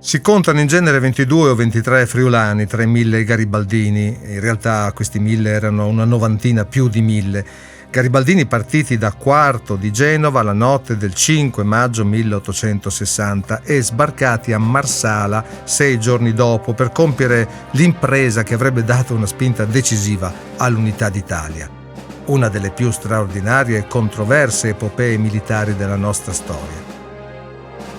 Si contano in genere 22 o 23 friulani tra i 1000 garibaldini. In realtà questi 1000 erano una novantina più di 1000. Garibaldini partiti da Quarto di Genova la notte del 5 maggio 1860 e sbarcati a Marsala 6 giorni dopo per compiere l'impresa che avrebbe dato una spinta decisiva all'unità d'Italia. Una delle più straordinarie e controverse epopee militari della nostra storia.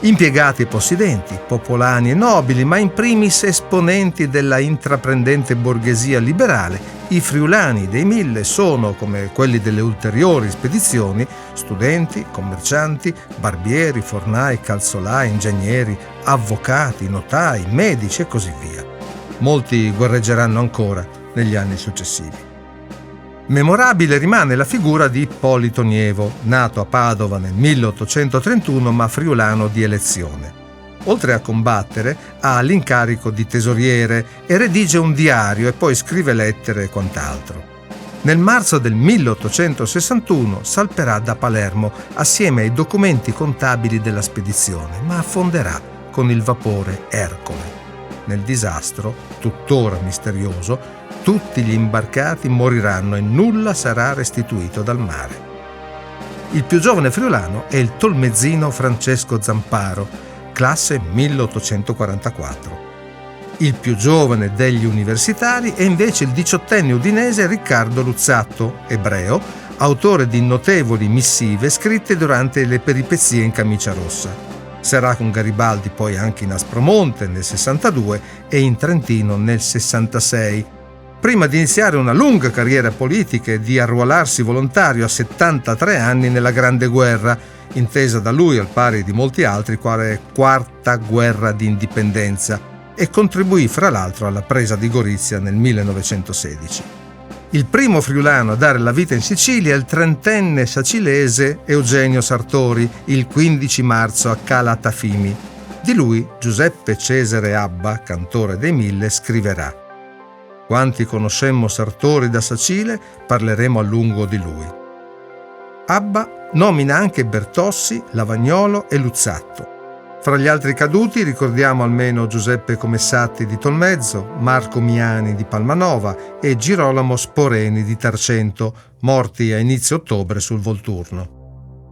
Impiegati e possidenti, popolani e nobili, ma in primis esponenti della intraprendente borghesia liberale, i friulani dei 1000 sono, come quelli delle ulteriori spedizioni, studenti, commercianti, barbieri, fornai, calzolai, ingegneri, avvocati, notai, medici e così via. Molti guerreggeranno ancora negli anni successivi. Memorabile rimane la figura di Ippolito Nievo, nato a Padova nel 1831 ma friulano di elezione. Oltre a combattere, ha l'incarico di tesoriere e redige un diario e poi scrive lettere e quant'altro. Nel marzo del 1861 salperà da Palermo assieme ai documenti contabili della spedizione, ma affonderà con il vapore Ercole. Nel disastro, tuttora misterioso, tutti gli imbarcati moriranno e nulla sarà restituito dal mare. Il più giovane friulano è il tolmezzino Francesco Zamparo, classe 1844. Il più giovane degli universitari è invece il diciottenne udinese Riccardo Luzzatto, ebreo, autore di notevoli missive scritte durante le peripezie in camicia rossa. Sarà con Garibaldi poi anche in Aspromonte nel 62 e in Trentino nel 66, prima di iniziare una lunga carriera politica e di arruolarsi volontario a 73 anni nella Grande Guerra, intesa da lui al pari di molti altri quale Quarta Guerra d'Indipendenza, e contribuì fra l'altro alla presa di Gorizia nel 1916. Il primo friulano a dare la vita in Sicilia è il trentenne sacilese Eugenio Sartori, il 15 marzo a Calatafimi. Di lui Giuseppe Cesare Abba, cantore dei 1000, scriverà: «Quanti conoscemmo Sartori da Sacile, parleremo a lungo di lui». Abba nomina anche Bertossi, Lavagnolo e Luzzatto. Fra gli altri caduti ricordiamo almeno Giuseppe Comessatti di Tolmezzo, Marco Miani di Palmanova e Girolamo Sporeni di Tarcento, morti a inizio ottobre sul Volturno.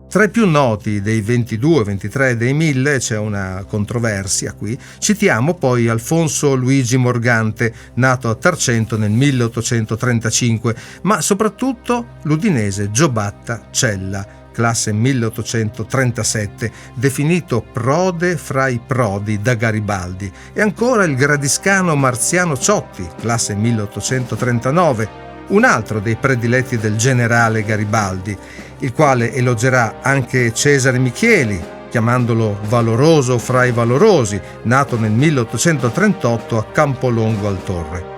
Tra i più noti dei 22-23 dei 1000, c'è una controversia qui, citiamo poi Alfonso Luigi Morgante, nato a Tarcento nel 1835, ma soprattutto l'udinese Giobatta Cella, classe 1837, definito prode fra i prodi da Garibaldi, e ancora il gradiscano Marziano Ciotti, classe 1839, un altro dei prediletti del generale Garibaldi, il quale elogerà anche Cesare Michieli, chiamandolo valoroso fra i valorosi, nato nel 1838 a Campolongo al Torre.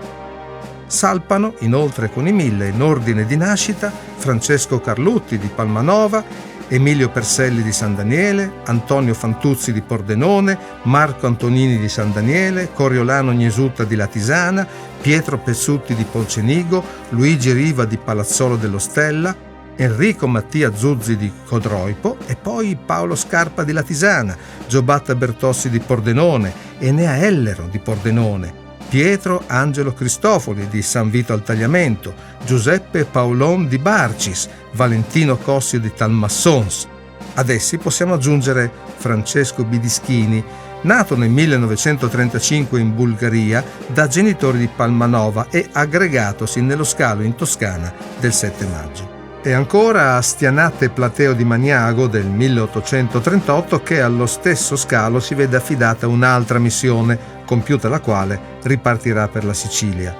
Salpano inoltre con i 1000 in ordine di nascita Francesco Carlutti di Palmanova, Emilio Perselli di San Daniele, Antonio Fantuzzi di Pordenone, Marco Antonini di San Daniele, Coriolano Gnesutta di Latisana, Pietro Pezzutti di Polcenigo, Luigi Riva di Palazzolo dello Stella, Enrico Mattia Zuzzi di Codroipo e poi Paolo Scarpa di Latisana, Giobatta Bertossi di Pordenone, Enea Ellero di Pordenone, Pietro Angelo Cristofoli di San Vito al Tagliamento, Giuseppe Paolon di Barcis, Valentino Cossio di Talmassons. Ad essi possiamo aggiungere Francesco Bidischini, nato nel 1935 in Bulgaria da genitori di Palmanova e aggregatosi nello scalo in Toscana del 7 maggio. E ancora Astianate Plateo di Maniago del 1838, che allo stesso scalo si vede affidata un'altra missione, compiuta la quale ripartirà per la Sicilia.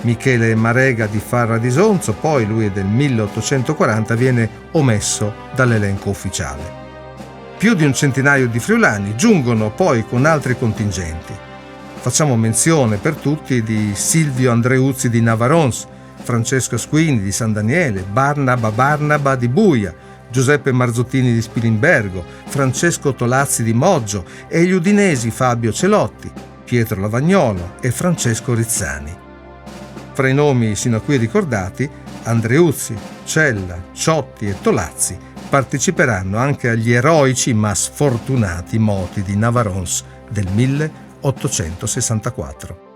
Michele Marega di Farra di Sonzo, poi lui è del 1840, viene omesso dall'elenco ufficiale. Più di un centinaio di friulani giungono poi con altri contingenti. Facciamo menzione per tutti di Silvio Andreuzzi di Navarons, Francesco Squini di San Daniele, Barnaba di Buia, Giuseppe Marzottini di Spilimbergo, Francesco Tolazzi di Moggio e gli udinesi Fabio Celotti, Pietro Lavagnolo e Francesco Rizzani. Fra i nomi sino a qui ricordati, Andreuzzi, Cella, Ciotti e Tolazzi parteciperanno anche agli eroici ma sfortunati moti di Navarons del 1841. 864.